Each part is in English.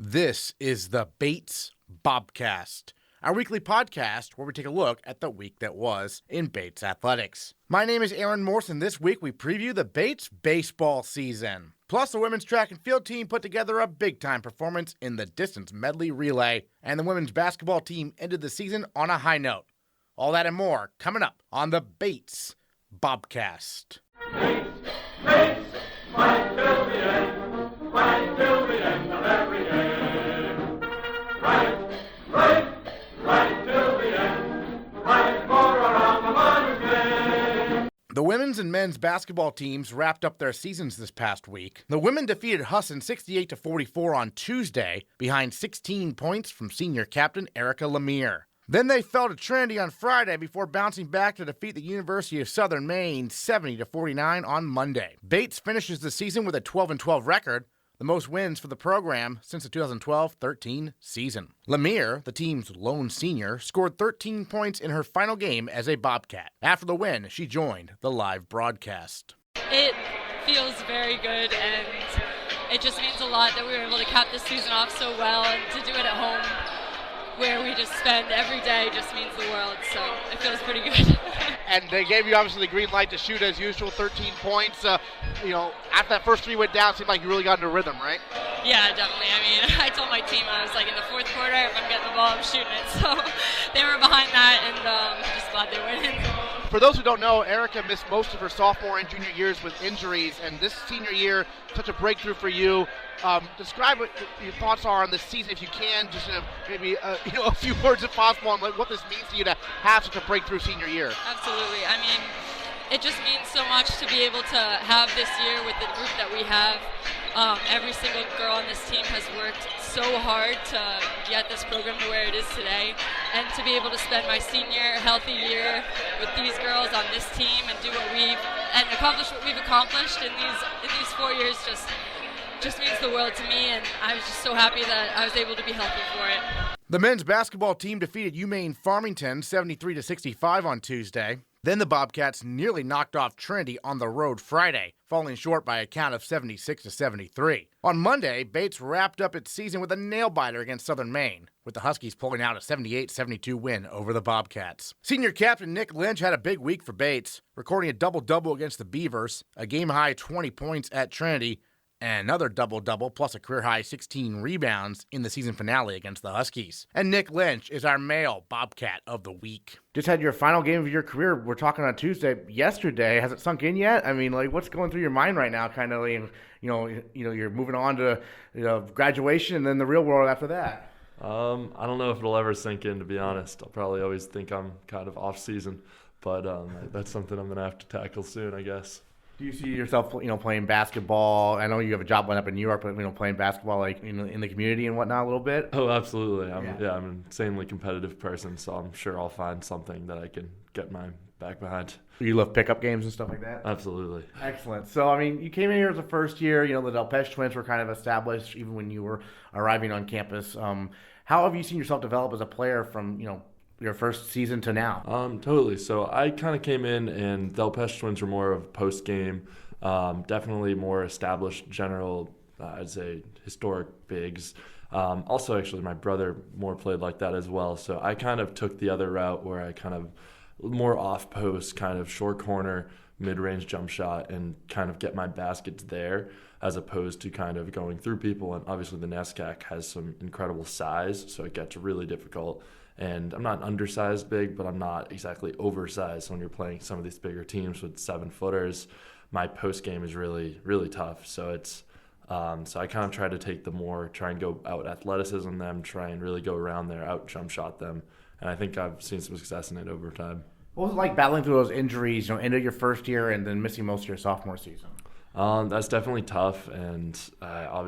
This is the Bates Bobcast, our weekly podcast where we take a look at the week that was in Bates athletics. My name is Aaron Morse, and this week we preview the Bates baseball season. Plus, the women's track and field team put together a big-time performance in the Distance Medley Relay, and the women's basketball team ended the season on a high note. All that and more coming up on the Bates Bobcast. Bates, fight till the end, fight till the end of every game. Right till the end, fight for around the mother's name. The women's and men's basketball teams wrapped up their seasons this past week. The women defeated Husson 68-44 on Tuesday, behind 16 points from senior captain Erika Lamere. Then they fell to Trinity on Friday before bouncing back to defeat the University of Southern Maine 70-49 on Monday. Bates finishes the season with a 12-12 record, the most wins for the program since the 2012-13 season. Lamere, the team's lone senior, scored 13 points in her final game as a Bobcat. After the win, she joined the live broadcast. It feels very good, and it just means a lot that we were able to cap this season off so well, and to do it at home where we just spend every day just means the world, so it feels pretty good. And they gave you obviously the green light to shoot as usual, 13 points. After that first three went down, it seemed like you really got into rhythm, right? Yeah, definitely. I mean, I told my team, I was like, in the fourth quarter, if I'm getting the ball, I'm shooting it. So they were behind that, and just glad they win. For those who don't know, Erika missed most of her sophomore and junior years with injuries, and this senior year, such a breakthrough for you. Describe what your thoughts are on this season, if you can, just maybe a few words if possible on what this means to you to have such a breakthrough senior year. Absolutely. I mean, it just means so much to be able to have this year with the group that we have. Every single girl on this team has worked so hard to get this program to where it is today, and to be able to spend my senior healthy year with these girls on this team and do accomplish what we've accomplished in these 4 years just means the world to me, and I was just so happy that I was able to be healthy for it. The men's basketball team defeated UMaine Farmington 73-65 on Tuesday. Then the Bobcats nearly knocked off Trinity on the road Friday, falling short by a count of 76-73. On Monday, Bates wrapped up its season with a nail-biter against Southern Maine, with the Huskies pulling out a 78-72 win over the Bobcats. Senior captain Nick Lynch had a big week for Bates, recording a double-double against the Beavers, a game-high 20 points at Trinity, and another double-double plus a career-high 16 rebounds in the season finale against the Huskies. And Nick Lynch is our male Bobcat of the week. Just had your final game of your career. We're talking on Tuesday. Yesterday, has it sunk in yet? I mean, what's going through your mind right now? Kind of, you're moving on to graduation and then the real world after that. I don't know if it'll ever sink in, to be honest. I'll probably always think I'm kind of off season, but that's something I'm gonna have to tackle soon, I guess. Do you see yourself, playing basketball? I know you have a job lined up in New York, but playing basketball in the community and whatnot a little bit. Oh, absolutely. I'm an insanely competitive person, so I'm sure I'll find something that I can get my back behind. You love pickup games and stuff like that? Absolutely. Excellent. So, you came in here as a first year. The Delpeche twins were kind of established even when you were arriving on campus. How have you seen yourself develop as a player from, your first season to now? Totally. So I kind of came in, and the Delpeche twins were more of post-game, definitely more established general, I'd say, historic bigs. Also, actually, my brother more played like that as well. So I kind of took the other route where I kind of more off-post, kind of short corner, mid-range jump shot, and kind of get my baskets there as opposed to kind of going through people. And obviously the NESCAC has some incredible size, so it gets really difficult. And I'm not an undersized big, but I'm not exactly oversized. So when you're playing some of these bigger teams with 7-footers, my post game is really, really tough. So it's so I kind of try to take try and go out athleticism them, try and really go around there, out jump shot them. And I think I've seen some success in it over time. What was it like battling through those injuries, end of your first year and then missing most of your sophomore season? That's definitely tough, and I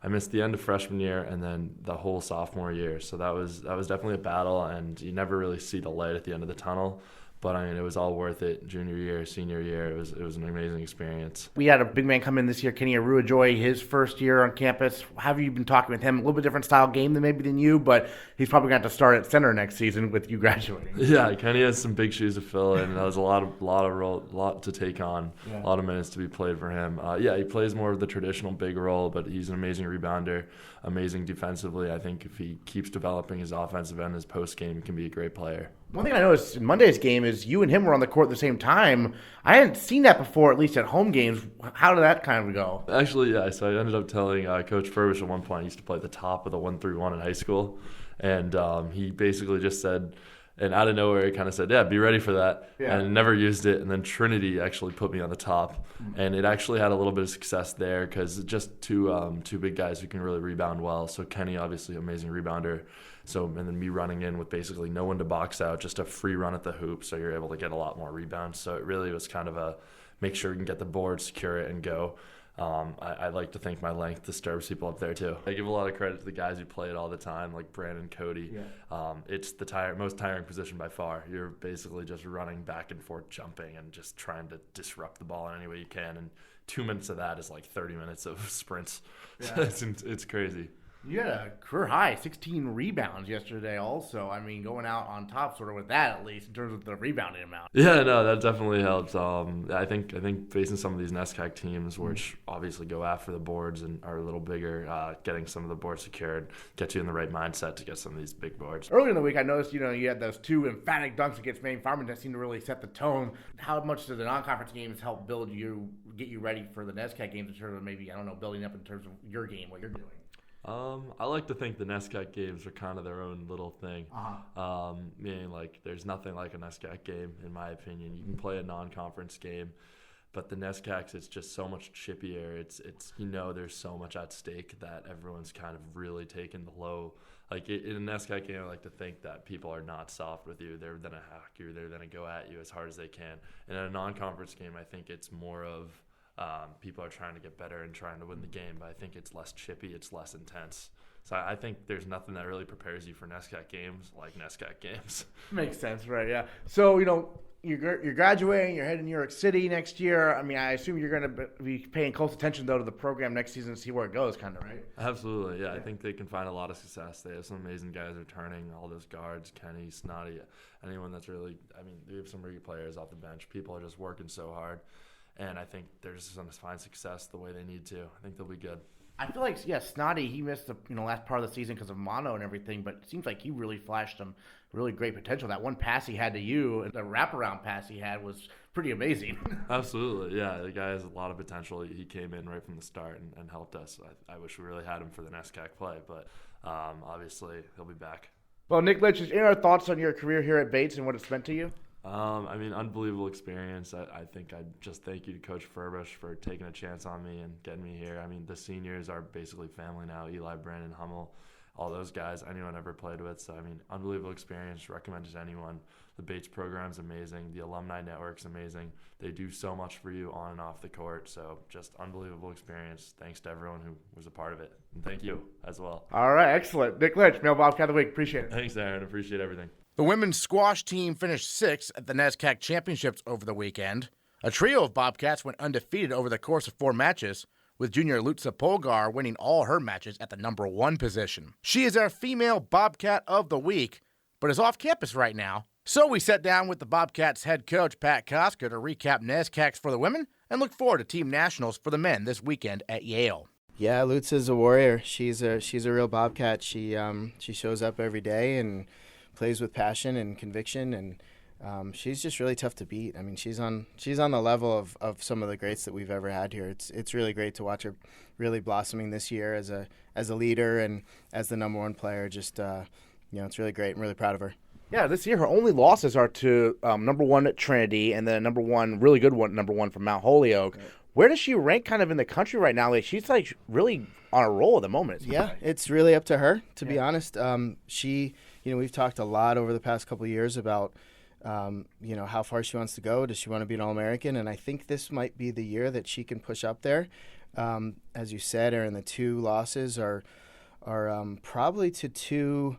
missed the end of freshman year and then the whole sophomore year. So that was definitely a battle, and you never really see the light at the end of the tunnel. But I mean, it was all worth it. Junior year, senior year, it was an amazing experience. We had a big man come in this year, Kenny Aruajoy, his first year on campus. How have you been talking with him? A little bit different style game than you, but he's probably going to have to start at center next season with you graduating. Yeah, Kenny has some big shoes to fill, and that was a lot to take on, a lot of minutes to be played for him. He plays more of the traditional big role, but he's an amazing rebounder, amazing defensively. I think if he keeps developing his offensive end, his post game, he can be a great player. One thing I noticed in Monday's game is you and him were on the court at the same time. I hadn't seen that before, at least at home games. How did that kind of go? Actually, yeah. So I ended up telling Coach Furbish at one point I used to play at the top of the 1-3-1 in high school. And he basically just said, and out of nowhere, he kind of said, yeah, be ready for that. Yeah. And never used it. And then Trinity actually put me on the top. And it actually had a little bit of success there because just two big guys who can really rebound well. So Kenny, obviously, amazing rebounder. So, and then me running in with basically no one to box out, just a free run at the hoop, so you're able to get a lot more rebounds. So it really was kind of a make sure you can get the board, secure it, and go. I like to think my length disturbs people up there too. I give a lot of credit to the guys who play it all the time, like Brandon, Cody. Yeah. It's the most tiring position by far. You're basically just running back and forth, jumping, and just trying to disrupt the ball in any way you can. And 2 minutes of that is like 30 minutes of sprints. Yeah. It's crazy. You had a career high, 16 rebounds yesterday also. I mean, going out on top sort of with that at least in terms of the rebounding amount. Yeah, no, that definitely helps. I think facing some of these NESCAC teams, which obviously go after the boards and are a little bigger, getting some of the boards secured, get you in the right mindset to get some of these big boards. Earlier in the week, I noticed, you had those two emphatic dunks against Maine Farmington that seemed to really set the tone. How much do the non-conference games help get you ready for the NESCAC games in terms of maybe, building up in terms of your game, what you're doing? I like to think the NESCAC games are kind of their own little thing. Meaning, like, there's nothing like a NESCAC game, in my opinion. You can play a non-conference game, but the NESCACs, it's just so much chippier. It's there's so much at stake that everyone's kind of really taking the low. Like, in a NESCAC game, I like to think that people are not soft with you. They're going to hack you. They're going to go at you as hard as they can. And in a non-conference game, I think it's more of people are trying to get better and trying to win the game, but I think it's less chippy, it's less intense. So I think there's nothing that really prepares you for NESCAC games like NESCAC games. Makes sense, right? Yeah. So, you're graduating, you're heading to New York City next year. I mean, I assume you're going to be paying close attention, though, to the program next season to see where it goes, kind of, right? Absolutely, yeah. I think they can find a lot of success. They have some amazing guys returning, all those guards, Kenny, Snotty, anyone that's really, they have some really good players off the bench. People are just working so hard. And I think they're just going to find success the way they need to. I think they'll be good. I feel like, Snotty, he missed the last part of the season because of mono and everything, but it seems like he really flashed some really great potential. That one pass he had to you, and the wraparound pass he had was pretty amazing. Absolutely, yeah. The guy has a lot of potential. He came in right from the start and helped us. I wish we really had him for the NESCAC play, but obviously he'll be back. Well, Nick Lynch, any other thoughts on your career here at Bates and what it's meant to you? Unbelievable experience. I think I'd just thank you to Coach Furbish for taking a chance on me and getting me here. The seniors are basically family now. Eli, Brandon, Hummel, all those guys, anyone I ever played with. So, unbelievable experience. Recommend it to anyone. The Bates program's amazing. The alumni network's amazing. They do so much for you on and off the court. So, just unbelievable experience. Thanks to everyone who was a part of it. And thank you as well. All right, excellent. Nick Lynch, Female Bobcat of the Week. Appreciate it. Thanks, Aaron. Appreciate everything. The women's squash team finished 6th at the NESCAC Championships over the weekend. A trio of Bobcats went undefeated over the course of 4 matches, with junior Luca Polgar winning all her matches at the number 1 position. She is our Female Bobcat of the Week, but is off campus right now. So we sat down with the Bobcats head coach, Pat Cosquer, to recap NESCACs for the women and look forward to team nationals for the men this weekend at Yale. Yeah, Luca's a warrior. She's a real Bobcat. She shows up every day and plays with passion and conviction, and she's just really tough to beat. She's on the level of some of the greats that we've ever had here. It's really great to watch her really blossoming this year as a leader and as the number 1 player. Just it's really great. I'm really proud of her. Yeah, this year her only losses are to number 1 at Trinity and then number 1 from Mount Holyoke. Right. Where does she rank kind of in the country right now? Like, she's like really on a roll at the moment. It's really up to her, to be honest. We've talked a lot over the past couple of years about, how far she wants to go. Does she want to be an All-American? And I think this might be the year that she can push up there. As you said, Aaron, the 2 losses are probably to 2,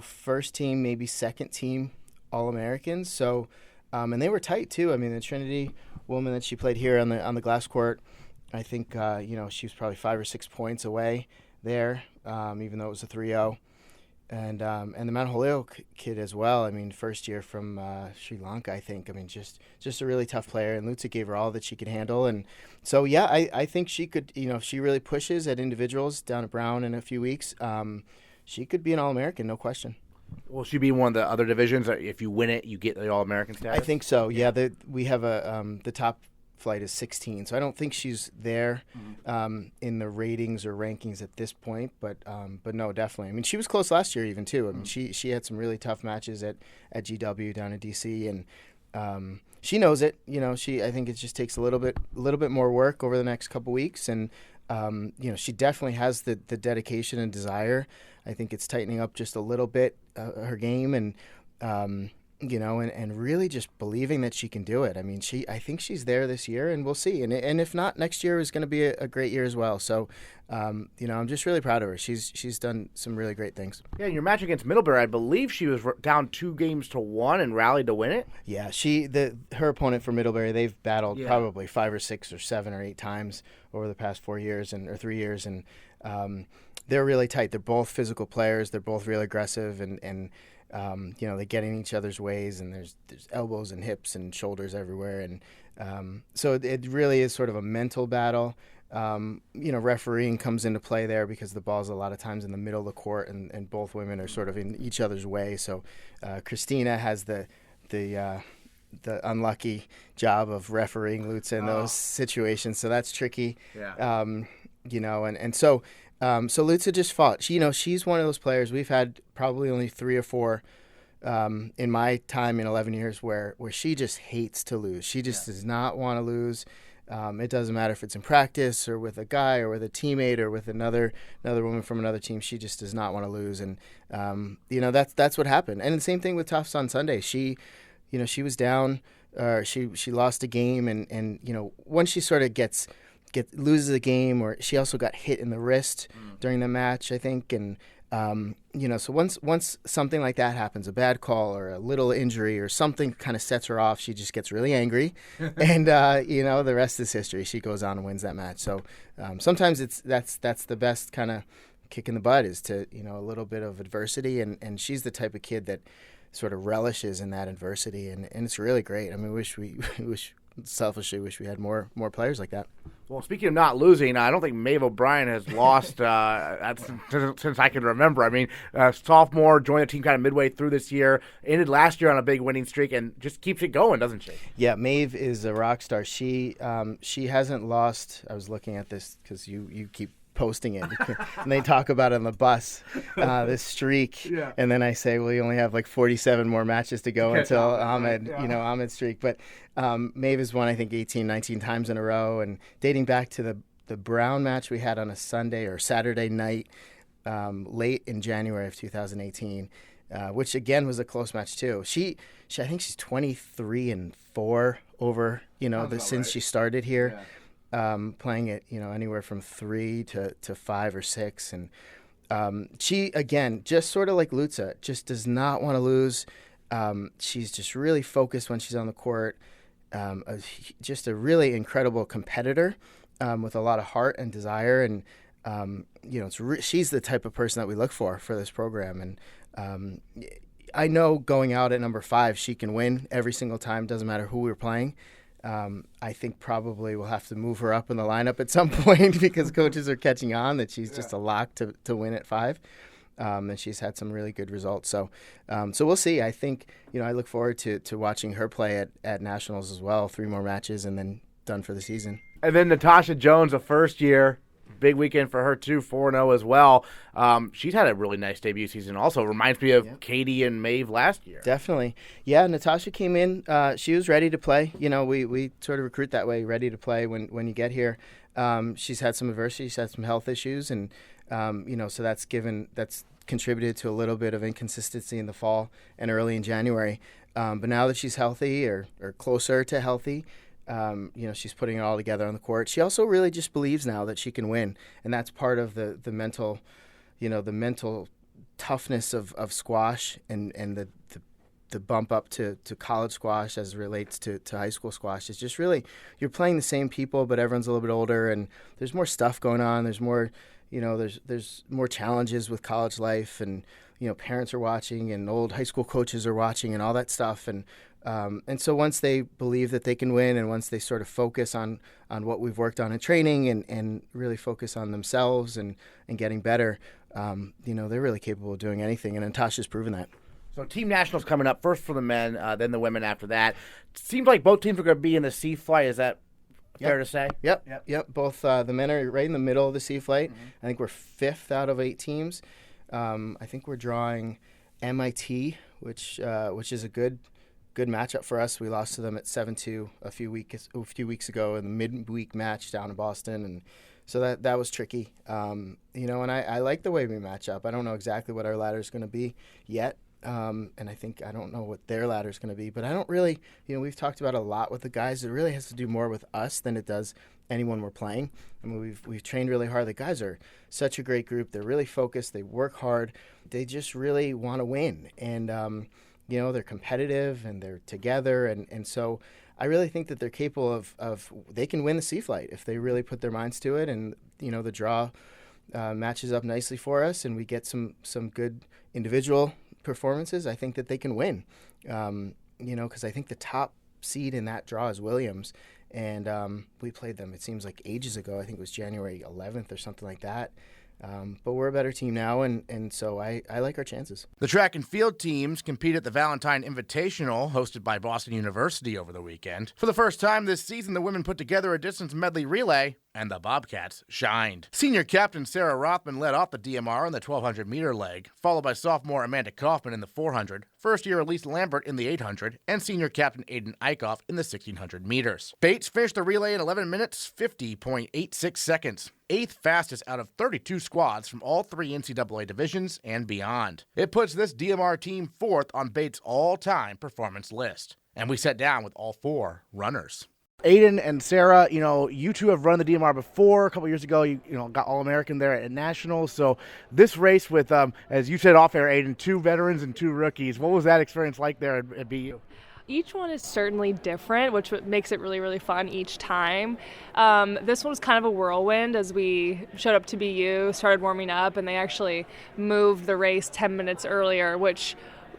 first team, maybe second team All-Americans. So And they were tight too. I mean, the Trinity woman that she played here on the glass court, I think she was probably 5 or 6 points away there, even though it was a 3-0. And the Mount Holyoke kid as well. I mean, first year from Sri Lanka, I think. I mean, just a really tough player. And Lutza gave her all that she could handle. And so, yeah, I think she could, if she really pushes at individuals down at Brown in a few weeks, she could be an All-American, no question. Will she be in one of the other divisions? If you win it, you get the All-American status? I think so, yeah. We have the top flight is 16, so I don't think she's there in the ratings or rankings at this point, but no, definitely. I mean, she was close last year even too. I mean, she had some really tough matches at GW down in DC, and she knows it. I think it just takes a little bit more work over the next couple weeks, and she definitely has the dedication and desire. I think it's tightening up just a little bit her game, and and really just believing that she can do it. I mean, I think she's there this year, and we'll see. And if not, next year is going to be a great year as well. So, I'm just really proud of her. She's done some really great things. Yeah, in your match against Middlebury, I believe she was down 2-1 and rallied to win it. Yeah, her opponent for Middlebury, they've battled probably 5 or 6 or 7 or 8 times over the past 4 years or 3 years, and they're really tight. They're both physical players. They're both really aggressive, and they get in each other's ways, and there's elbows and hips and shoulders everywhere, and so it really is sort of a mental battle. Refereeing comes into play there because the ball's a lot of times in the middle of the court, and both women are sort of in each other's way. So Christina has the unlucky job of refereeing Lutza in those situations, so that's tricky. Yeah. So Lutza just fought. She's one of those players. We've had probably only 3 or 4 in my time in 11 years where she just hates to lose. She just does not want to lose. It doesn't matter if it's in practice or with a guy or with a teammate or with another woman from another team. She just does not want to lose, and that's what happened. And the same thing with Tufts on Sunday. She was down. She lost a game, and once she sort of loses a game, or she also got hit in the wrist during the match, I think, and so once something like that happens, a bad call or a little injury or something kind of sets her off, she just gets really angry, and the rest is history. She goes on and wins that match. So sometimes that's the best kind of kick in the butt, is to a little bit of adversity, and she's the type of kid that sort of relishes in that adversity, and it's really great. I mean, selfishly wish we had more players like that. Well, speaking of not losing, I don't think Maeve O'Brien has lost since I can remember. I mean, sophomore, joined the team kind of midway through this year, ended last year on a big winning streak, and just keeps it going, doesn't she? Yeah, Maeve is a rock star. She hasn't lost. I was looking at this because you keep posting it, and they talk about it on the bus, this streak, and then I say, well, you only have like 47 more matches to go until Ahmed's streak. But Maeve has won, I think, 18, 19 times in a row, and dating back to the Brown match we had on a Sunday or Saturday night late in January of 2018, which again was a close match too. I think she's 23-4 over since she started here. Yeah. Playing it, anywhere from 3 to 5 or 6, and she again, just sort of like Lutza, just does not want to lose. She's just really focused when she's on the court. Just a really incredible competitor with a lot of heart and desire, and she's the type of person that we look for this program. And I know going out at number 5, she can win every single time. Doesn't matter who we're playing. I think probably we'll have to move her up in the lineup at some point because coaches are catching on that she's just a lock to win at 5. And she's had some really good results. So we'll see. I think, I look forward to watching her play at Nationals as well. 3 more matches and then done for the season. And then Natasha Jones, the first year. Big weekend for her, too, 4-0 as well. She's had a really nice debut season also. Reminds me of Katie and Maeve last year. Definitely. Yeah, Natasha came in. She was ready to play. We sort of recruit that way, ready to play when you get here. She's had some adversity. She's had some health issues, and, so that's contributed to a little bit of inconsistency in the fall and early in January. But now that she's healthy or closer to healthy, she's putting it all together on the court. She also really just believes now that she can win, and that's part of the mental, the mental toughness of squash and the the bump up to college squash as it relates to high school squash is just really you're playing the same people, but everyone's a little bit older and there's more stuff going on. There's more, there's more challenges with college life, and parents are watching and old high school coaches are watching and all that stuff. And so once they believe that they can win, and once they sort of focus on what we've worked on in training and really focus on themselves and getting better, they're really capable of doing anything. And Natasha's proven that. So team nationals coming up first for the men, then the women after that. Seems like both teams are going to be in the C flight. Is that fair to say? Yep. Both the men are right in the middle of the C flight. Mm-hmm. I think we're 5th out of 8 teams. I think we're drawing MIT, which is a good matchup for us. We lost to them at 7-2 a few weeks ago in the midweek match down in Boston, and so that was tricky. And I like the way we match up. I don't know exactly what our ladder is going to be yet. And I don't know what their ladder is going to be, but I don't really, we've talked about a lot with the guys. It really has to do more with us than it does anyone we're playing. I mean, we've trained really hard. The guys are such a great group. They're really focused. They work hard. They just really want to win. And, they're competitive and they're together. And so I really think that they're capable of they can win the C flight if they really put their minds to it. And, the draw matches up nicely for us and we get some good individual performances. I think that they can win, because I think the top seed in that draw is Williams, and we played them, it seems like ages ago. I think it was January 11th or something like that. But we're a better team now, and so I like our chances. The track and field teams compete at the Valentine Invitational, hosted by Boston University over the weekend. For the first time this season, the women put together a distance medley relay, and the Bobcats shined. Senior captain Sarah Rothmann led off the DMR in the 1,200-meter leg, followed by sophomore Amanda Kaufman in the 400, first-year Elise Lambert in the 800, and senior captain Ayden Eickhoff in the 1,600 meters. Bates finished the relay in 11 minutes, 50.86 seconds. 8th fastest out of 32 squads from all 3 NCAA divisions and beyond. It puts this DMR team 4th on Bates' all-time performance list. And we sat down with all 4 runners. Ayden and Sarah, you two have run the DMR before. A couple years ago, you got All-American there at Nationals. So this race with, as you said off air, Ayden, 2 veterans and 2 rookies. What was that experience like there at BU? Each one is certainly different, which makes it really, really fun each time. This one was kind of a whirlwind as we showed up to BU, started warming up, and they actually moved the race 10 minutes earlier, which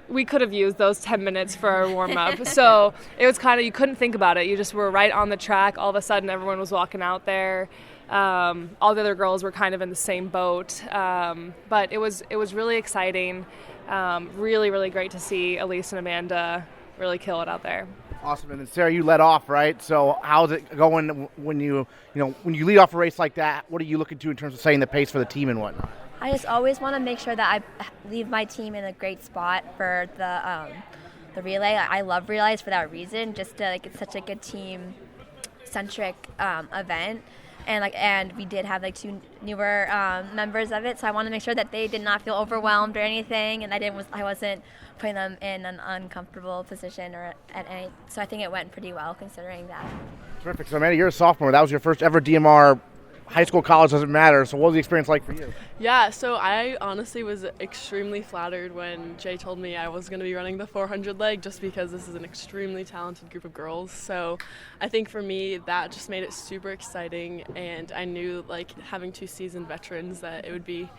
we could have used those 10 minutes for our warm-up. So it was kind of, you couldn't think about it. You just were right on the track. All of a sudden, everyone was walking out there. All the other girls were kind of in the same boat. But it was really exciting. Really, really great to see Elise and Amanda really kill it out there. Awesome. And then Sarah, you led off, right? So how's it going when you lead off a race like that? What are you looking to in terms of setting the pace for the team and whatnot? I just always want to make sure that I leave my team in a great spot for the relay. I love relays for that reason. Just to, it's such a good team-centric event, and we did have 2 newer members of it. So I want to make sure that they did not feel overwhelmed or anything, and I wasn't putting them in an uncomfortable position or at any. So I think it went pretty well considering that. Terrific. So Amanda, you're a sophomore. That was your first ever DMR. High school, college doesn't matter. So what was the experience like for you? Yeah, so I honestly was extremely flattered when Jay told me I was going to be running the 400 leg, just because this is an extremely talented group of girls. So I think for me that just made it super exciting, and I knew having 2 seasoned veterans that it would be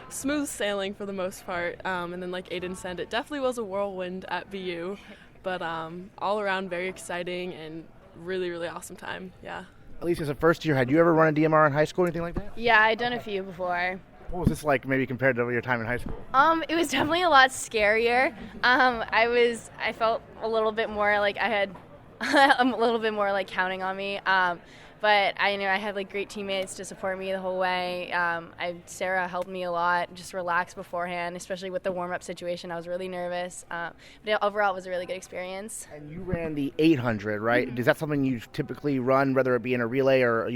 smooth sailing for the most part. And then like Ayden said, it definitely was a whirlwind at BU, but all around very exciting and really, really awesome time. Yeah. Elise, as a first year, had you ever run a DMR in high school or anything like that? Yeah, I'd done a few before. What was this like maybe compared to your time in high school? It was definitely a lot scarier. I felt a little bit more like I had a little bit more counting on me. But I had great teammates to support me the whole way. Sarah helped me a lot, just relax beforehand, especially with the warm-up situation. I was really nervous. But overall, it was a really good experience. And you ran the 800, right? Mm-hmm. Is that something you typically run, whether it be in a relay or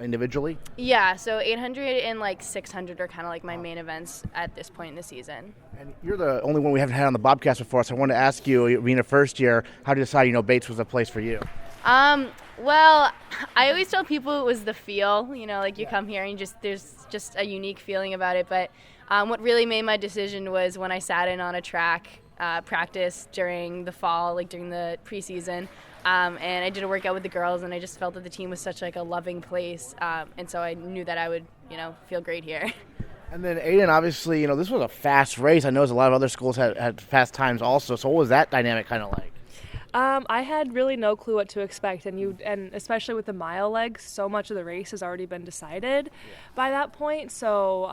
individually? Yeah, so 800 and 600 are kind of my main events at this point in the season. And you're the only one we haven't had on the Bobcast before, so I wanted to ask you, being a first year, how did you decide Bates was a place for you? Well, I always tell people it was the feel, you come here and there's just a unique feeling about it. But what really made my decision was when I sat in on a track practice during the fall, like during the preseason. And I did a workout with the girls, and I just felt that the team was such like a loving place. And so I knew that I would, feel great here. And then Ayden, obviously, this was a fast race. I know a lot of other schools had fast times also. So what was that dynamic kind of like? I had really no clue what to expect, and especially with the mile leg, so much of the race has already been decided by that point. So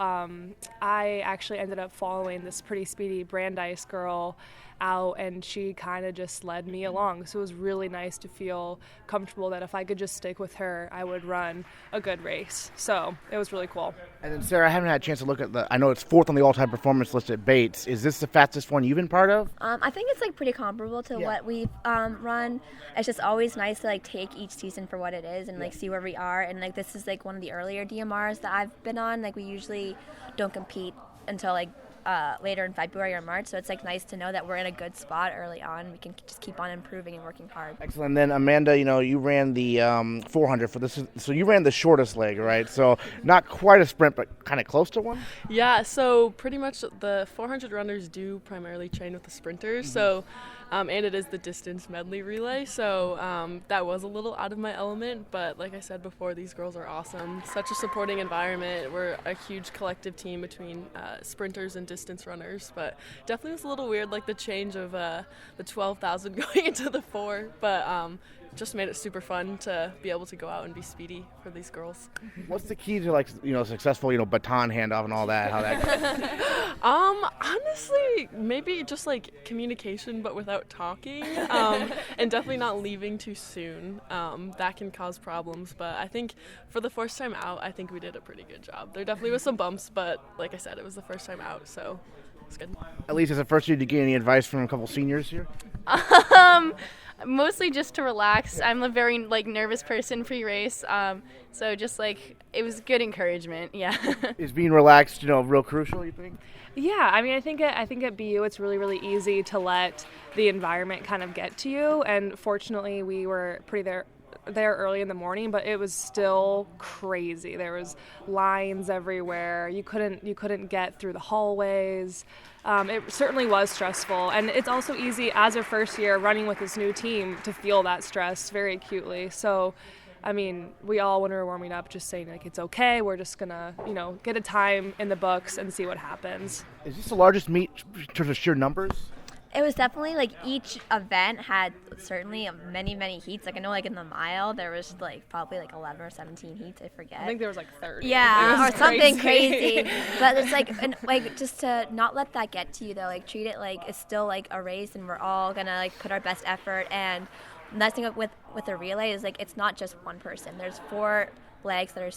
I actually ended up following this pretty speedy Brandeis girl out, and she kind of just led me along. So it was really nice to feel comfortable that if I could just stick with her, I would run a good race. So it was really cool. And then, Sarah, I haven't had a chance to look at I know it's 4th on the all-time performance list at Bates. Is this the fastest one you've been part of? I think it's pretty comparable to what we've run. It's just always nice to take each season for what it is and see where we are. And this is one of the earlier DMRs that I've been on. We usually don't compete until later in February or March, so it's nice to know that we're in a good spot early on. We can just keep on improving and working hard. Excellent. Then Amanda, you ran the 400 for this, so you ran the shortest leg, right? So not quite a sprint, but kind of close to one. Yeah. So pretty much the 400 runners do primarily train with the sprinters. Mm-hmm. So. And it is the Distance Medley Relay, so that was a little out of my element, but like I said before, these girls are awesome. Such a supporting environment. We're a huge collective team between sprinters and distance runners, but definitely was a little weird, the change of the 12,000 going into the 4, but just made it super fun to be able to go out and be speedy for these girls. What's the key to successful baton handoff and all that? How that goes? Honestly, maybe just communication but without talking, and definitely not leaving too soon. That can cause problems, but I think for the first time out, I think we did a pretty good job. There definitely was some bumps, but like I said, it was the first time out, so it's good. Elise, is it first year to get any advice from a couple seniors here? Mostly just to relax. I'm a very nervous person pre-race, so just it was good encouragement. Yeah. Is being relaxed, real crucial, you think? Yeah, I mean, I think at BU it's really, really easy to let the environment kind of get to you, and fortunately we were pretty there early in the morning, but it was still crazy. There was lines everywhere. You couldn't get through the hallways. It certainly was stressful, and it's also easy as a first year running with this new team to feel that stress very acutely. So, I mean, we all, when we were warming up, just saying it's okay. We're just gonna, get a time in the books and see what happens. Is this the largest meet in terms of sheer numbers? It was definitely each event had certainly many heats. I know in the mile there was probably 11 or 17 heats. I forget. I think there was 30. Yeah, or something crazy. But it's just to not let that get to you though. Treat it it's still a race, and we're all gonna put our best effort. And the nice thing with a relay is it's not just one person. There's 4 legs that are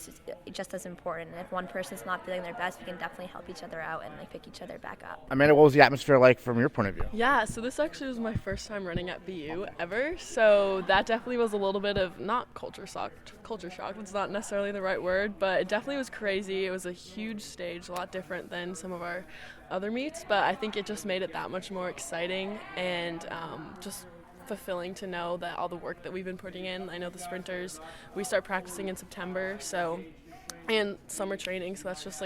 just as important, and if one person's not feeling their best, we can definitely help each other out and pick each other back up. Amanda, what was the atmosphere like from your point of view? Yeah, so this actually was my first time running at BU ever, so that definitely was a little bit of not culture shock, that's not necessarily the right word, but it definitely was crazy. It was a huge stage, a lot different than some of our other meets, but I think it just made it that much more exciting and just fulfilling to know that all the work that we've been putting in. I know the sprinters, we start practicing in September, and summer training, so that's just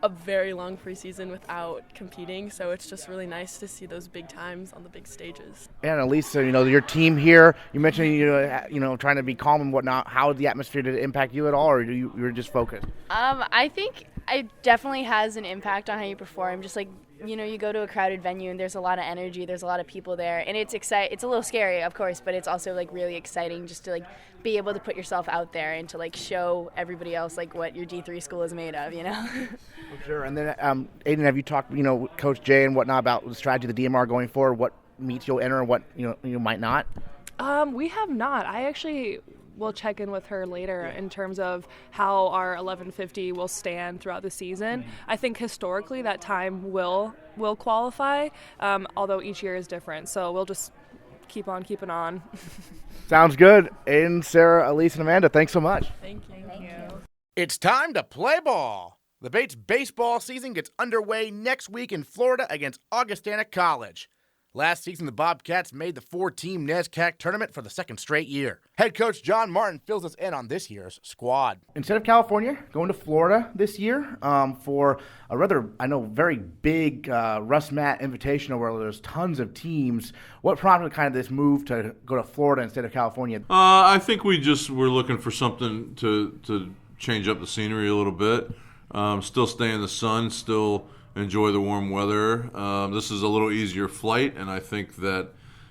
a very long preseason without competing, so it's just really nice to see those big times on the big stages. And Elise, your team here, you mentioned trying to be calm and whatnot. How did the atmosphere, did it impact you at all, or you were just focused? I think it definitely has an impact on how you perform. Just you go to a crowded venue and there's a lot of energy, there's a lot of people there, and it's it's a little scary, of course, but it's also really exciting just to be able to put yourself out there and to show everybody else what your D3 school is made of, Sure. And then Ayden, have you talked with Coach Jay and whatnot about the strategy of the DMR going forward, what meets you'll enter and what you might not? We have not. I actually will check in with her later in terms of how our 1150 will stand throughout the season. I think historically that time will qualify, although each year is different. So we'll just keep on keeping on. Sounds good. Ayden, Sarah, Elise, and Amanda, thanks so much. Thank you. It's time to play ball. The Bates baseball season gets underway next week in Florida against Augustana College. Last season, the Bobcats made the 4-team NESCAC tournament for the second straight year. Head coach John Martin fills us in on this year's squad. Instead of California, going to Florida this year for a rather, very big Russ Matt Invitational where there's tons of teams. What prompted kind of this move to go to Florida instead of California? I think we're looking for something to change up the scenery a little bit. Still stay in the sun, still enjoy the warm weather. This is a little easier flight, and I think that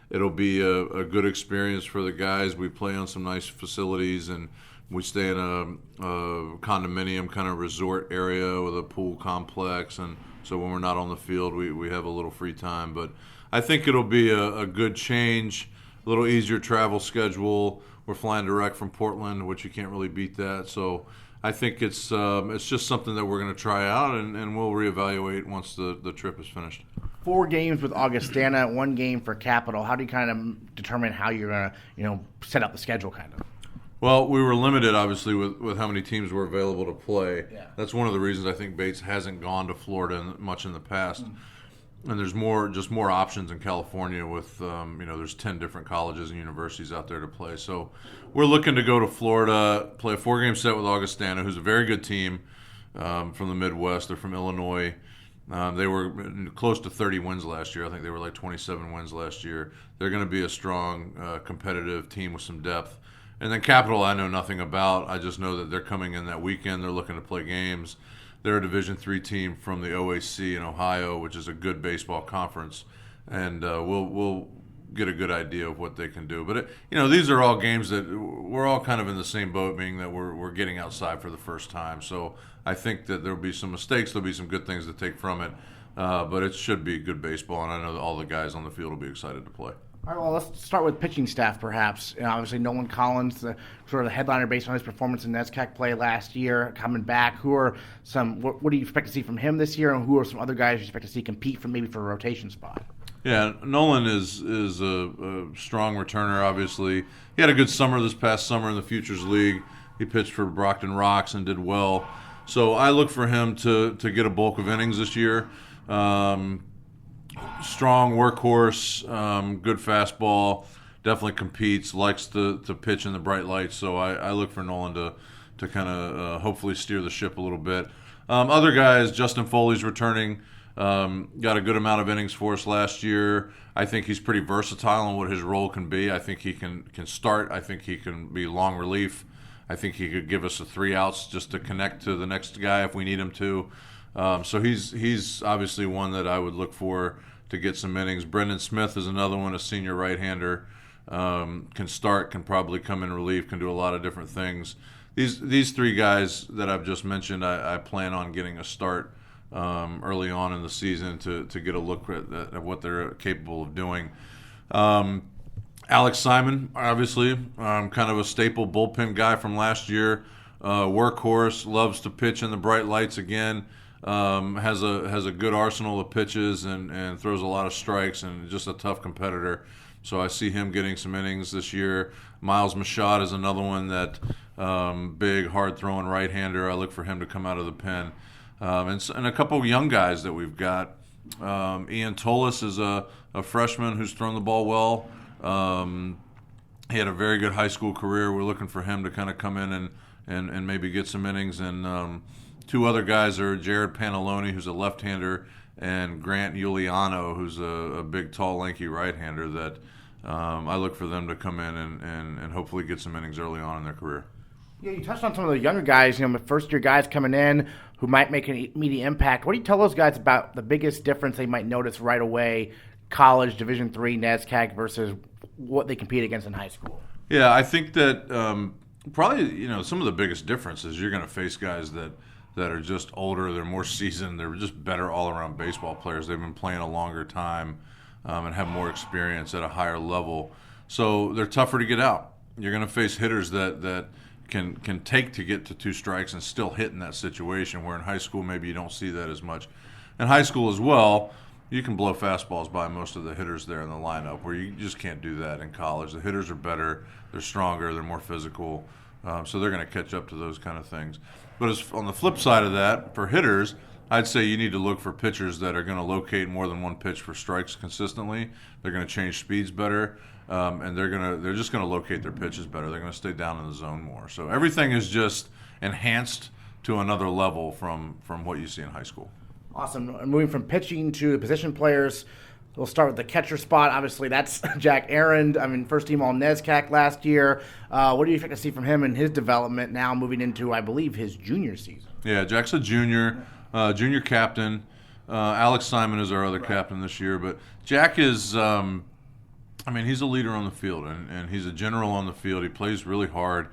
it'll be a good experience for the guys. We play on some nice facilities, and we stay in a condominium kind of resort area with a pool complex, and so when we're not on the field, we have a little free time. But I think it'll be a good change, a little easier travel schedule. We're flying direct from Portland, which you can't really beat that. So I think it's just something that we're going to try out, and we'll reevaluate once the trip is finished. 4 games with Augustana, 1 game for Capital. How do you kind of determine how you're going to, set up the schedule kind of? Well, we were limited, obviously, with how many teams were available to play. Yeah. That's one of the reasons I think Bates hasn't gone to Florida much in the past. And there's more options in California with, there's 10 different colleges and universities out there to play. So we're looking to go to Florida, play a 4-game set with Augustana, who's a very good team from the Midwest. They're from Illinois. They were close to 30 wins last year. I think they were like 27 wins last year. They're going to be a strong, competitive team with some depth. And then Capital I know nothing about. I just know that they're coming in that weekend. They're looking to play games. They're a Division III team from the OAC in Ohio, which is a good baseball conference, and we'll get a good idea of what they can do. But these are all games that we're all kind of in the same boat, meaning that we're getting outside for the first time. So I think that there'll be some mistakes, there'll be some good things to take from it, but it should be good baseball, and I know that all the guys on the field will be excited to play. All right, well, let's start with pitching staff, perhaps. Obviously, Nolan Collins, sort of the headliner based on his performance in NESCAC play last year, coming back. What do you expect to see from him this year, and who are some other guys you expect to see compete for maybe for a rotation spot? Yeah, Nolan is a strong returner, obviously. He had a good summer this past summer in the Futures League. He pitched for Brockton Rocks and did well. So I look for him to get a bulk of innings this year. Strong workhorse, good fastball, definitely competes, likes to pitch in the bright lights. So I look for Nolan to kind of hopefully steer the ship a little bit. Other guys, Justin Foley's returning, got a good amount of innings for us last year. I think he's pretty versatile in what his role can be. I think he can start. I think he can be long relief. I think he could give us 3 outs just to connect to the next guy if we need him to. So he's obviously one that I would look for to get some innings. Brendan Smith is another one, a senior right-hander. Can start, can probably come in relief, can do a lot of different things. These 3 guys that I've just mentioned, I plan on getting a start early on in the season to get a look at what they're capable of doing. Alex Simon, obviously, kind of a staple bullpen guy from last year. Workhorse, loves to pitch in the bright lights again. Has a good arsenal of pitches and throws a lot of strikes and just a tough competitor. So I see him getting some innings this year. Miles Machad is another one that big, hard-throwing right-hander. I look for him to come out of the pen. And a couple of young guys that we've got. Ian Tolis is a freshman who's thrown the ball well. He had a very good high school career. We're looking for him to kind of come in and maybe get some innings. And 2 other guys are Jared Pantaloni, who's a left-hander, and Grant Giuliano, who's a big, tall, lanky right-hander that I look for them to come in and hopefully get some innings early on in their career. Yeah, you touched on some of the younger guys, first-year guys coming in who might make an immediate impact. What do you tell those guys about the biggest difference they might notice right away, college, Division III, NESCAC, versus what they compete against in high school? Yeah, I think that probably, some of the biggest differences, you're going to face guys that are just older, they're more seasoned, they're just better all-around baseball players. They've been playing a longer time and have more experience at a higher level. So they're tougher to get out. You're going to face hitters that can take to get to 2 strikes and still hit in that situation, where in high school maybe you don't see that as much. In high school as well, you can blow fastballs by most of the hitters there in the lineup, where you just can't do that in college. The hitters are better, they're stronger, they're more physical, so they're going to catch up to those kind of things. But on the flip side of that, for hitters, I'd say you need to look for pitchers that are going to locate more than one pitch for strikes consistently. They're going to change speeds better, and they're just going to locate their pitches better. They're going to stay down in the zone more. So everything is just enhanced to another level from what you see in high school. Awesome. Moving from pitching to position players, we'll start with the catcher spot. Obviously, that's Jack Arend. I mean, first team All-NESCAC last year. What do you expect to see from him in his development now moving into, I believe, his junior season? Yeah, Jack's a junior, junior captain. Alex Simon is our other captain this year. But Jack is, he's a leader on the field, and he's a general on the field. He plays really hard.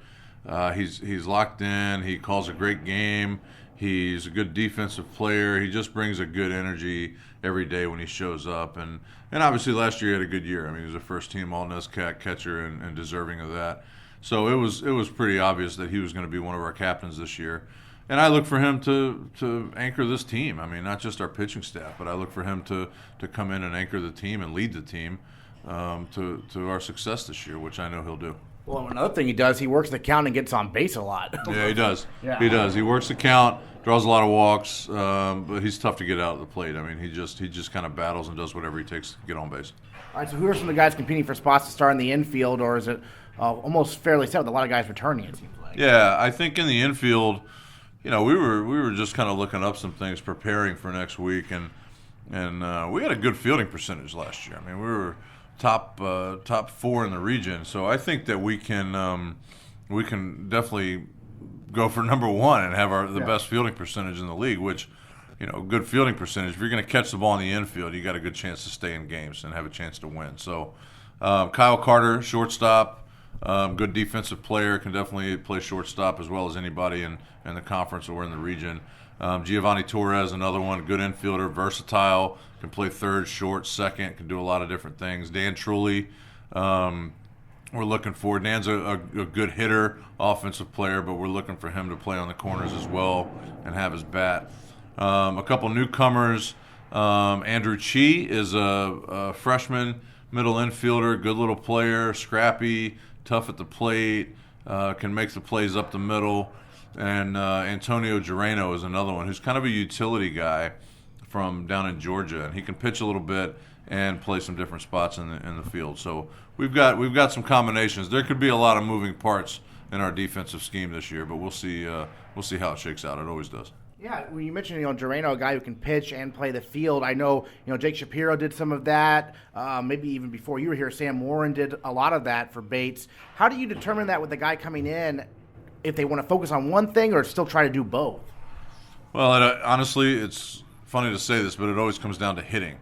He's locked in. He calls a great game. He's a good defensive player. He just brings a good energy every day when he shows up. And obviously last year he had a good year. I mean, he was a first-team All-NESCAC catcher and deserving of that. So it was pretty obvious that he was going to be one of our captains this year. And I look for him to anchor this team. I mean, not just our pitching staff, but I look for him to come in and anchor the team and lead the team to our success this year, which I know he'll do. Well, another thing he does, he works the count and gets on base a lot. Yeah, he does. Yeah. He does. He works the count, draws a lot of walks, but he's tough to get out of the plate. I mean, he just kind of battles and does whatever he takes to get on base. All right, so who are some of the guys competing for spots to start in the infield, or is it almost fairly set with a lot of guys returning, it seems like? Yeah, I think in the infield, we were just kind of looking up some things, preparing for next week, and we had a good fielding percentage last year. I mean, we were top 4 in the region, so I think that we can definitely go for number 1 and have the best fielding percentage in the league. Which, good fielding percentage. If you're going to catch the ball in the infield, you got a good chance to stay in games and have a chance to win. So, Kyle Carter, shortstop, good defensive player, can definitely play shortstop as well as anybody in the conference or in the region. Giovanni Torres, another one, good infielder, versatile, can play third, short, second, can do a lot of different things. Dan Trulli, we're looking for. Dan's a good hitter, offensive player, but we're looking for him to play on the corners as well and have his bat. A couple newcomers. Andrew Chi is a freshman middle infielder, good little player, scrappy, tough at the plate, can make the plays up the middle. And Antonio Gireno is another one who's kind of a utility guy from down in Georgia, and he can pitch a little bit and play some different spots in the field. So we've got some combinations. There could be a lot of moving parts in our defensive scheme this year, but we'll see how it shakes out. It always does. Yeah, when you mentioned Gireno, a guy who can pitch and play the field. I know Jake Shapiro did some of that. Maybe even before you were here, Sam Warren did a lot of that for Bates. How do you determine that with the guy coming in? If they want to focus on one thing or still try to do both? Well, honestly, it's funny to say this, but it always comes down to hitting.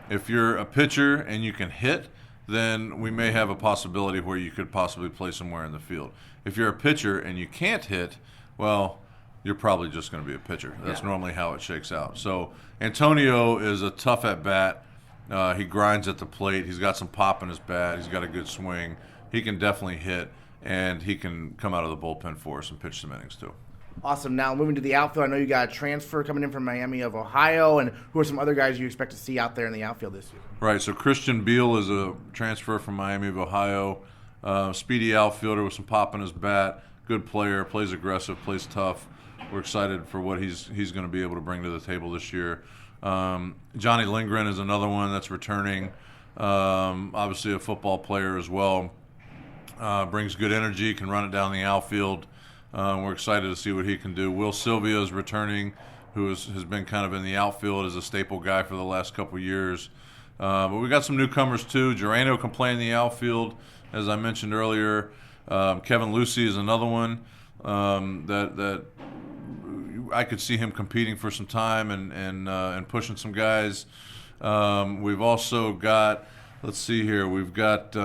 If you're a pitcher and you can hit, then we may have a possibility where you could possibly play somewhere in the field. If you're a pitcher and you can't hit, well, you're probably just going to be a pitcher. That's normally how it shakes out. So Antonio is a tough at-bat. He grinds at the plate. He's got some pop in his bat. He's got a good swing. He can definitely hit. And he can come out of the bullpen for us and pitch some innings too. Awesome. Now moving to the outfield, I know you got a transfer coming in from Miami of Ohio, and who are some other guys you expect to see out there in the outfield this year? Right. So Christian Beal is a transfer from Miami of Ohio, speedy outfielder with some pop in his bat, good player, plays aggressive, plays tough. We're excited for what he's going to be able to bring to the table this year. Johnny Lindgren is another one that's returning, obviously a football player as well. Brings good energy, can run it down the outfield. We're excited to see what he can do. Will Sylvia is returning, who has been kind of in the outfield as a staple guy for the last couple years. But we got some newcomers too. Gireno can play in the outfield, as I mentioned earlier. Kevin Lucy is another one that I could see him competing for some time and pushing some guys. We've also got, let's see here, we've got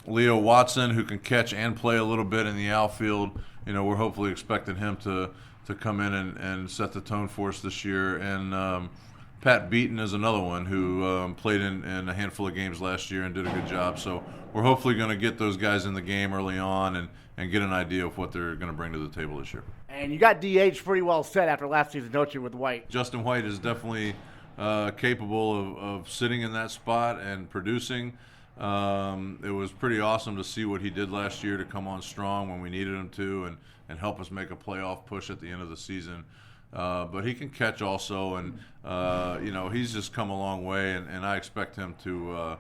Leo Watson, who can catch and play a little bit in the outfield. We're hopefully expecting him to come in and set the tone for us this year. And Pat Beaton is another one who played in a handful of games last year and did a good job. So we're hopefully going to get those guys in the game early on and get an idea of what they're going to bring to the table this year. And you got DH pretty well set after last season, don't you, with White? Justin White is definitely capable of sitting in that spot and producing. It was pretty awesome to see what he did last year to come on strong when we needed him to and help us make a playoff push at the end of the season. but he can catch also, and he's just come a long way, and I expect him to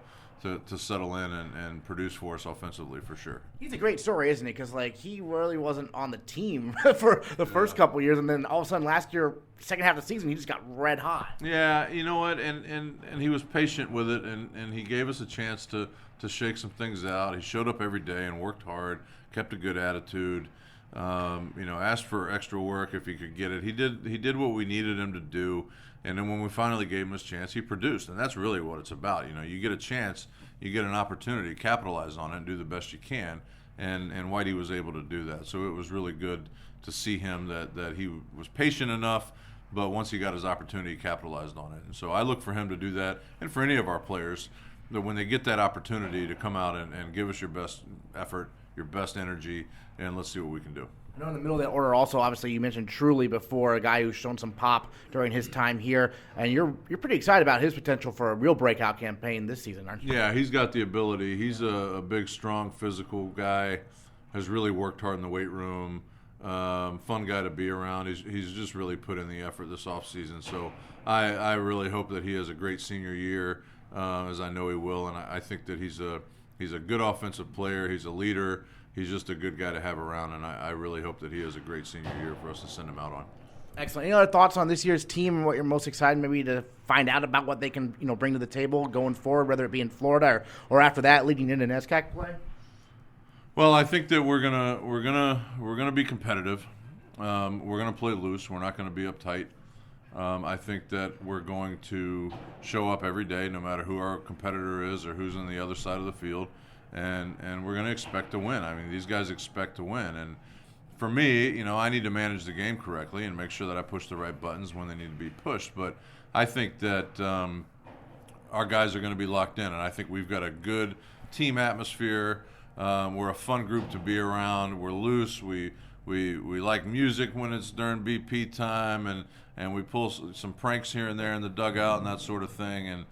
settle in and produce for us offensively for sure. He's a great story, isn't he? Because he really wasn't on the team for the first couple years, and then all of a sudden last year, second half of the season, he just got red hot. Yeah, you know what? And he was patient with it, and he gave us a chance to shake some things out. He showed up every day and worked hard, kept a good attitude. Asked for extra work if he could get it. He did what we needed him to do, and then when we finally gave him his chance, he produced, and that's really what it's about. You get a chance, you get an opportunity, capitalize on it, and do the best you can, and Whitey was able to do that. So it was really good to see him that he was patient enough, but once he got his opportunity, he capitalized on it. And so I look for him to do that, and for any of our players, that when they get that opportunity to come out and give us your best effort, your best energy, and let's see what we can do. I know in the middle of that order also, obviously, you mentioned Truly before, a guy who's shown some pop during his time here, and you're pretty excited about his potential for a real breakout campaign this season, aren't you? Yeah, he's got the ability. He's a big, strong, physical guy, has really worked hard in the weight room, fun guy to be around. He's just really put in the effort this offseason, so I really hope that he has a great senior year, as I know he will, and I think that he's a good offensive player. He's a leader. He's just a good guy to have around, and I really hope that he has a great senior year for us to send him out on. Excellent. Any other thoughts on this year's team and what you're most excited maybe to find out about what they can bring to the table going forward, whether it be in Florida or after that leading into NESCAC play? Well, I think that we're gonna be competitive. We're gonna play loose. We're not gonna be uptight. I think that we're going to show up every day, no matter who our competitor is or who's on the other side of the field. And we're going to expect to win. I mean, these guys expect to win. And for me, I need to manage the game correctly and make sure that I push the right buttons when they need to be pushed. But I think that our guys are going to be locked in, and I think we've got a good team atmosphere. We're a fun group to be around. We're loose. We like music when it's during BP time, and we pull some pranks here and there in the dugout and that sort of thing. And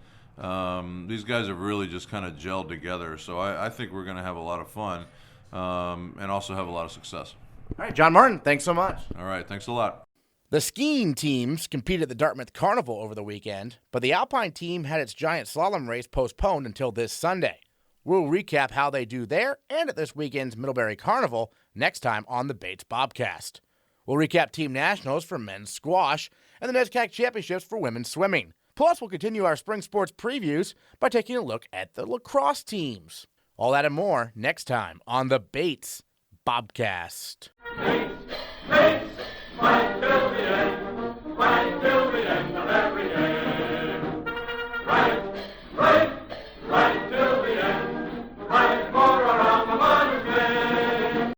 these guys have really just kind of gelled together, so I think we're going to have a lot of fun and also have a lot of success. All right, John Martin, thanks so much. All right, thanks a lot. The skiing teams competed at the Dartmouth Carnival over the weekend, but the Alpine team had its giant slalom race postponed until this Sunday. We'll recap how they do there and at this weekend's Middlebury Carnival next time on the Bates Bobcast. We'll recap team nationals for men's squash and the NESCAC championships for women's swimming. Plus, we'll continue our spring sports previews by taking a look at the lacrosse teams. All that and more next time on the Bates Bobcast. Bates,